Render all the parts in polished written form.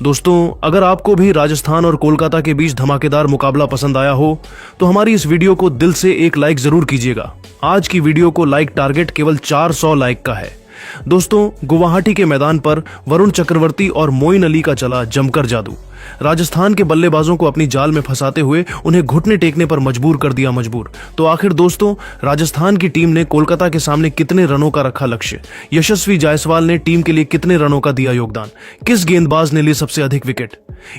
दोस्तों, अगर आपको भी राजस्थान और कोलकाता के बीच धमाकेदार मुकाबला पसंद आया हो तो हमारी इस वीडियो को दिल से एक लाइक जरूर कीजिएगा। आज की वीडियो को लाइक टारगेट केवल 400 लाइक का है। दोस्तों, गुवाहाटी के मैदान पर वरुण चक्रवर्ती और मोइन अली का चला जमकर जादू। राजस्थान के बल्लेबाजों को अपनी जाल में फंसाते हुए उन्हें घुटने टेकने पर मजबूर कर दिया मजबूर। तो आखिर दोस्तों, राजस्थान की टीम ने कोलकाता के सामने कितने रनों का रखा लक्ष्य? यशस्वी जायसवाल ने टीम के लिए कितने रनों का दिया योगदान? किस गेंदबाज ने ली सबसे अधिक विकेट?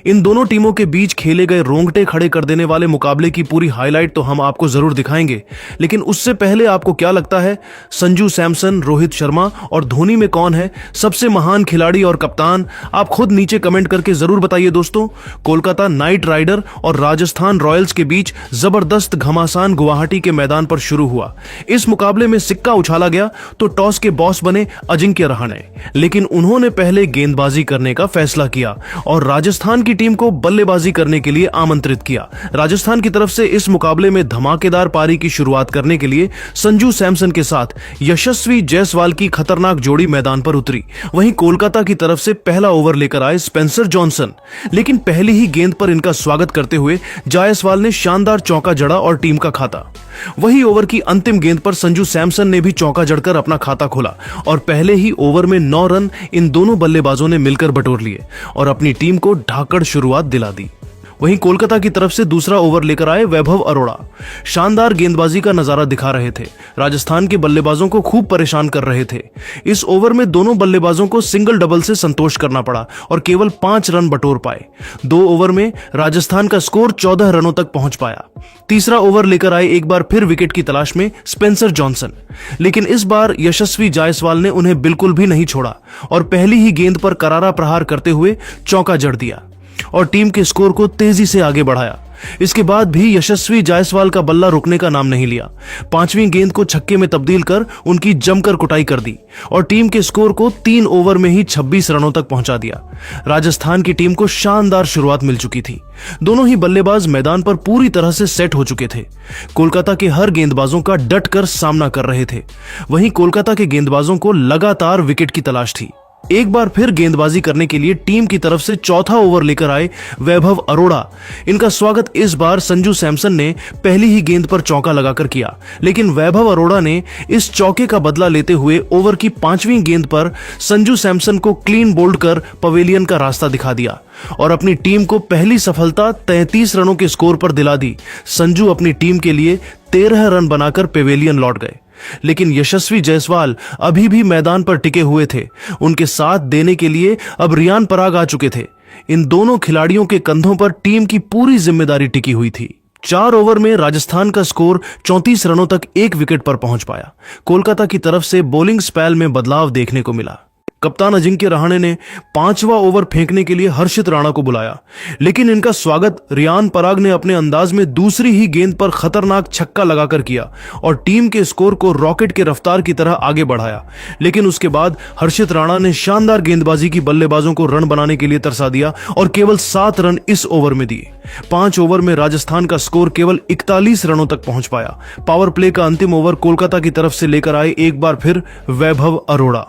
इन दोनों टीमों के बीच खेले गए रोंगटे खड़े कर देने वाले मुकाबले की पूरी हाईलाइट तो हम आपको जरूर दिखाएंगे, लेकिन उससे पहले आपको क्या लगता है, संजू सैमसन, रोहित शर्मा और धोनी में कौन है सबसे महान खिलाड़ी और कप्तान? आप खुद नीचे कमेंट करके जरूर बताइए। दोस्तों, कोलकाता नाइट राइडर और राजस्थान रॉयल्स के बीच जबरदस्त घमासान गुवाहाटी के मैदान पर शुरू हुआ। इस मुकाबले में सिक्का उछाला गया तो टॉस के बॉस बने अजिंक्य रहाणे, लेकिन उन्होंने पहले गेंदबाजी करने का फैसला किया और राजस्थान की टीम को बल्लेबाजी करने के लिए आमंत्रित किया। राजस्थान की तरफ से इस मुकाबले में धमाकेदार पारी की शुरुआत करने के लिए संजू सैमसन के साथ यशस्वी जायसवाल की खतरनाक जोड़ी मैदान पर उतरी। वहीं कोलकाता की तरफ से पहला ओवर लेकर आए स्पेंसर जॉनसन, लेकिन पहली ही गेंद पर इनका स्वागत करते हुए जायसवाल ने शानदार चौका जड़ा और टीम का खाता। वही ओवर की अंतिम गेंद पर संजू सैमसन ने भी चौका जड़कर अपना खाता खोला और पहले ही ओवर में 9 रन इन दोनों बल्लेबाजों ने मिलकर बटोर लिए और अपनी टीम को ढाकड़ शुरुआत दिला दी। वहीं कोलकाता की तरफ से दूसरा ओवर लेकर आए वैभव अरोड़ा। शानदार गेंदबाजी का नजारा दिखा रहे थे, राजस्थान के बल्लेबाजों को खूब परेशान कर रहे थे। इस ओवर में दोनों बल्लेबाजों को सिंगल डबल से संतोष करना पड़ा और केवल 5 रन बटोर पाए। 2 ओवर में राजस्थान का स्कोर 14 रनों तक पहुंच पाया। तीसरा ओवर लेकर आए एक बार फिर विकेट की तलाश में स्पेंसर जॉनसन, लेकिन इस बार यशस्वी जायसवाल ने उन्हें बिल्कुल भी नहीं छोड़ा और पहली ही गेंद पर करारा प्रहार करते हुए चौका जड़ दिया और टीम के स्कोर को तेजी से आगे बढ़ाया। इसके बाद भी यशस्वी जायसवाल का बल्ला रुकने का नाम नहीं लिया। 5वीं गेंद को छक्के में तब्दील कर उनकी जमकर कुटाई कर दी और टीम के स्कोर को 3 ओवर में ही 26 रनों तक पहुंचा दिया। राजस्थान की टीम को शानदार शुरुआत मिल चुकी थी। दोनों ही बल्लेबाज मैदान पर पूरी तरह से सेट हो चुके थे। कोलकाता के हर गेंदबाजों का डट कर सामना कर रहे थे। वहीं कोलकाता के गेंदबाजों को लगातार विकेट की तलाश थी। एक बार फिर गेंदबाजी करने के लिए टीम की तरफ से चौथा ओवर लेकर आए वैभव अरोड़ा। इनका स्वागत इस बार संजू सैमसन ने पहली ही गेंद पर चौका लगाकर किया, लेकिन वैभव अरोड़ा ने इस चौके का बदला लेते हुए ओवर की 5वीं गेंद पर संजू सैमसन को क्लीन बोल्ड कर पवेलियन का रास्ता दिखा दिया और अपनी टीम को पहली सफलता 33 रनों के स्कोर पर दिला दी। संजू अपनी टीम के लिए 13 रन बनाकर पवेलियन लौट गए, लेकिन यशस्वी जायसवाल अभी भी मैदान पर टिके हुए थे। उनके साथ देने के लिए अब रियान पराग आ चुके थे। इन दोनों खिलाड़ियों के कंधों पर टीम की पूरी जिम्मेदारी टिकी हुई थी। 4 ओवर में राजस्थान का स्कोर 34 रनों तक 1 विकेट पर पहुंच पाया। कोलकाता की तरफ से बॉलिंग स्पेल में बदलाव देखने को मिला। कप्तान अजिंक्य रहाणे ने 5वां ओवर फेंकने के लिए हर्षित राणा को बुलाया, लेकिन इनका स्वागत रियान पराग ने अपने अंदाज में दूसरी ही गेंद पर खतरनाक छक्का लगाकर किया और टीम के स्कोर को रॉकेट के रफ्तार की तरह आगे बढ़ाया। लेकिन उसके बाद हर्षित राणा ने शानदार गेंदबाजी की बल्लेबाजों को रन बनाने के लिए तरसा दिया और केवल 7 रन इस ओवर में दिए। 5 ओवर में राजस्थान का स्कोर केवल 41 रनों तक पहुंच पाया। पावर प्ले का अंतिम ओवर कोलकाता की तरफ से लेकर आए एक बार फिर वैभव अरोड़ा।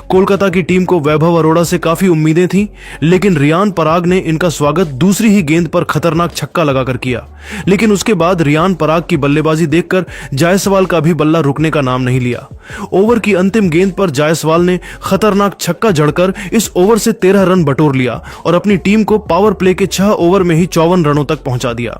कोलकाता की टीम को वैभव अरोड़ा से काफी उम्मीदें थीं, लेकिन रियान पराग ने इनका स्वागत दूसरी ही गेंद पर खतरनाक छक्का लगाकर किया। लेकिन उसके बाद रियान पराग की बल्लेबाजी देखकर जायसवाल का भी बल्ला रुकने का नाम नहीं लिया। ओवर की अंतिम गेंद पर जायसवाल ने खतरनाक छक्का जड़कर इस ओवर से 13 रन बटोर लिया और अपनी टीम को पावर प्ले के 6 ओवर में ही 54 रनों तक पहुंचा दिया।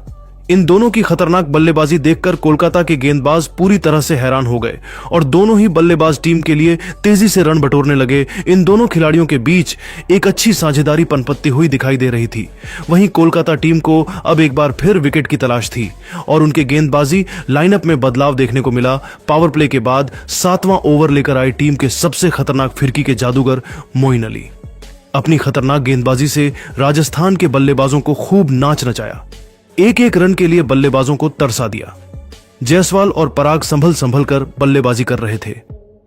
इन दोनों की खतरनाक बल्लेबाजी देखकर कोलकाता के गेंदबाज पूरी तरह से हैरान हो गए और दोनों ही बल्लेबाज टीम के लिए तेजी से रन बटोरने लगे। इन दोनों खिलाड़ियों के बीच एक अच्छी साझेदारी पनपत्ती हुई दिखाई दे रही थी। वहीं कोलकाता टीम को अब एक बार फिर विकेट की तलाश थी और उनके गेंदबाजी लाइनअप में बदलाव देखने को मिला। पावर प्ले के बाद 7वां ओवर लेकर आई टीम के सबसे खतरनाक फिरकी के जादूगर मोइन अली। अपनी खतरनाक गेंदबाजी से राजस्थान के बल्लेबाजों को खूब नाच नचाया। एक रन के लिए बल्लेबाजों को तरसा दिया। जायसवाल और पराग संभल कर बल्लेबाजी कर रहे थे।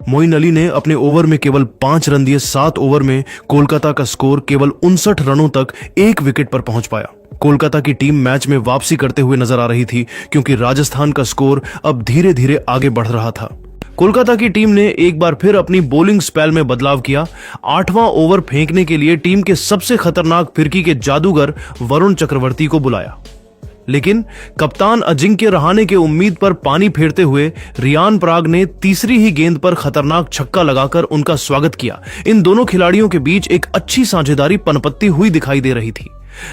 मोइन अली ने अपने ओवर में केवल 5 रन दिए। 7 ओवर में कोलकाता का स्कोर केवल 59 रनों तक 1 विकेट पर पहुंच पाया। कोलकाता की टीम मैच में वापसी करते हुए नजर आ रही थी, क्योंकि राजस्थान का स्कोर अब धीरे धीरे आगे बढ़ रहा था। कोलकाता की टीम ने एक बार फिर अपनी बॉलिंग स्पेल में बदलाव किया। 8वां ओवर फेंकने के लिए टीम के सबसे खतरनाक फिरकी के जादूगर वरुण चक्रवर्ती को बुलाया, लेकिन कप्तान अजिंक्य रहाणे के उम्मीद पर पानी फेरते हुए रियान पराग ने तीसरी ही गेंद पर खतरनाक छक्का लगाकर उनका स्वागत किया। इन दोनों खिलाड़ियों के बीच एक अच्छी साझेदारी पनपत्ती हुई दिखाई दे रही थी,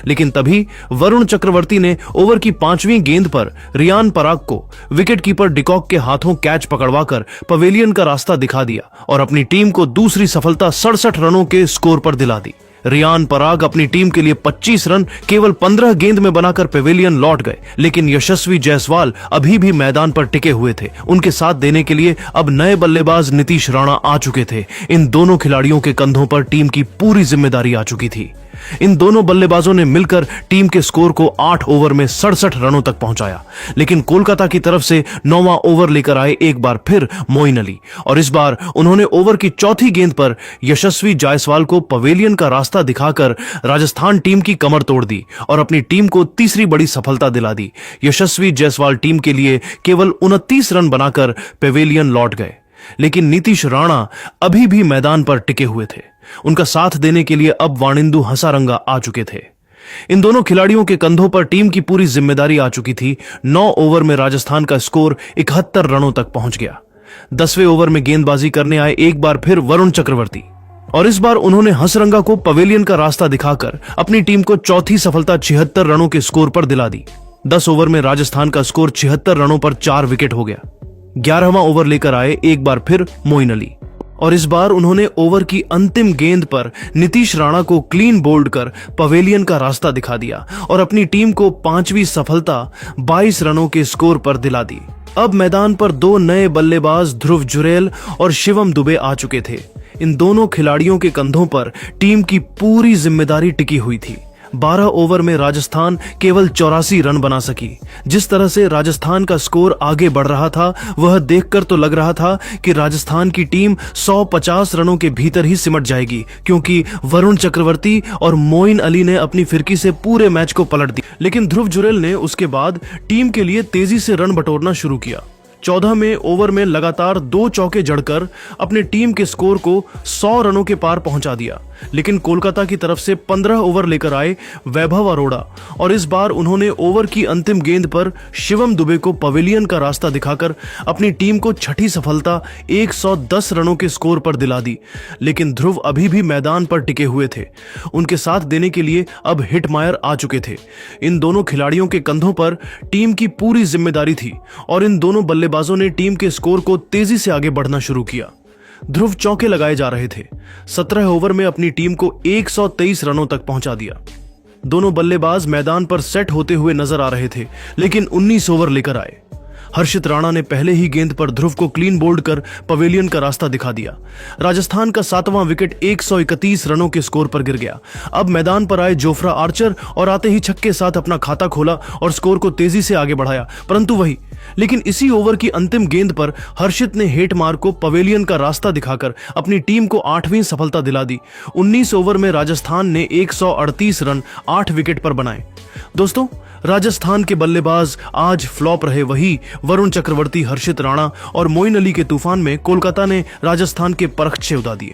लेकिन तभी वरुण चक्रवर्ती ने ओवर की 5वीं गेंद पर रियान पराग को विकेटकीपर डिकॉक के हाथों कैच पकड़वाकर पवेलियन का रास्ता दिखा दिया और अपनी टीम को दूसरी सफलता 67 रनों के स्कोर पर दिला दी। रियान पराग अपनी टीम के लिए 25 रन केवल 15 गेंद में बनाकर पवेलियन लौट गए, लेकिन यशस्वी जायसवाल अभी भी मैदान पर टिके हुए थे। उनके साथ देने के लिए अब नए बल्लेबाज नीतीश राणा आ चुके थे। इन दोनों खिलाड़ियों के कंधों पर टीम की पूरी जिम्मेदारी आ चुकी थी। इन दोनों बल्लेबाजों ने मिलकर टीम के स्कोर को 8 ओवर में 67 रनों तक पहुंचाया, लेकिन कोलकाता की तरफ से 9वां ओवर लेकर आए एक बार फिर मोइन अली, और इस बार उन्होंने ओवर की 4थी गेंद पर यशस्वी जायसवाल को पवेलियन का रास्ता दिखाकर राजस्थान टीम की कमर तोड़ दी और अपनी टीम को तीसरी बड़ी सफलता दिला दी। यशस्वी जायसवाल टीम के लिए केवल 29 रन बनाकर पवेलियन लौट गए, लेकिन नीतीश राणा अभी भी मैदान पर टिके हुए थे। उनका साथ देने के लिए अब वाणिंदु हसारंगा आ चुके थे। इन दोनों खिलाड़ियों के कंधों पर टीम की पूरी जिम्मेदारी आ चुकी थी। 9 ओवर में राजस्थान का स्कोर 71 रनों तक पहुंच गया। 10वें ओवर में गेंदबाजी करने आए एक बार फिर वरुण चक्रवर्ती, और इस बार उन्होंने हसरंगा को पवेलियन का रास्ता दिखाकर अपनी टीम को चौथी सफलता 76 रनों के स्कोर पर दिला दी। 10 ओवर में राजस्थान का स्कोर 76 रनों पर 4 विकेट हो गया। 11वां ओवर लेकर आए एक बार फिर मोइन अली, और इस बार उन्होंने ओवर की अंतिम गेंद पर नीतीश राणा को क्लीन बोल्ड कर पवेलियन का रास्ता दिखा दिया और अपनी टीम को 5वीं सफलता 22 रनों के स्कोर पर दिला दी। अब मैदान पर 2 नए बल्लेबाज ध्रुव जुरेल और शिवम दुबे आ चुके थे। इन दोनों खिलाड़ियों के कंधों पर टीम की पूरी जिम्मेदारी टिकी हुई थी। 12 ओवर में राजस्थान केवल 84 रन बना सकी। जिस तरह से राजस्थान का स्कोर आगे बढ़ रहा था, वह देखकर तो लग रहा था कि राजस्थान की टीम 150 रनों के भीतर ही सिमट जाएगी, क्योंकि वरुण चक्रवर्ती और मोइन अली ने अपनी फिरकी से पूरे मैच को पलट दिया। लेकिन ध्रुव जुरेल ने उसके बाद टीम के लिए तेजी से रन बटोरना शुरू किया। 14वें ओवर में लगातार 2 चौके जड़कर अपने टीम के स्कोर को 100 रनों के पार पहुंचा दिया। लेकिन कोलकाता की तरफ से 15 ओवर लेकर आए वैभव अरोड़ा, और इस बार उन्होंने ओवर की अंतिम गेंद पर शिवम दुबे को पवेलियन का रास्ता दिखाकर अपनी टीम को छठी सफलता 110 रनों के स्कोर पर दिला दी। लेकिन ध्रुव अभी भी मैदान पर टिके हुए थे। उनके साथ देने के लिए अब हिटमायर आ चुके थे। इन दोनों खिलाड़ियों के कंधों पर टीम की पूरी जिम्मेदारी थी और इन दोनों बल्लेबाजों ने टीम के स्कोर को तेजी से आगे बढ़ना शुरू किया। ध्रुव चौके लगाए जा रहे थे। 17 ओवर में अपनी टीम को 123 रनों तक पहुंचा दिया। दोनों बल्लेबाज मैदान पर सेट होते हुए नजर आ रहे थे, लेकिन 19 ओवर लेकर आए। हर्षित राणा ने पहले ही गेंद पर ध्रुव को क्लीन बोल्ड कर पवेलियन का रास्ता दिखा दिया। राजस्थान का 7वां विकेट 131 रनों के स्कोर पर गिर गया। अब मैदान पर आए जोफ्रा आर्चर और आते ही छक्के साथ अपना खाता खोला और स्कोर को तेजी से आगे बढ़ाया, परंतु लेकिन इसी ओवर की अंतिम गेंद पर हर्षित ने हेटमार को पवेलियन का रास्ता दिखाकर अपनी टीम को 8वीं सफलता दिला दी। 19 ओवर में राजस्थान ने 138 रन 8 विकेट पर बनाए। दोस्तों, राजस्थान के बल्लेबाज आज फ्लॉप रहे। वही वरुण चक्रवर्ती, हर्षित राणा और मोइन अली के तूफान में कोलकाता ने राजस्थान के परखचे उड़ा दिए।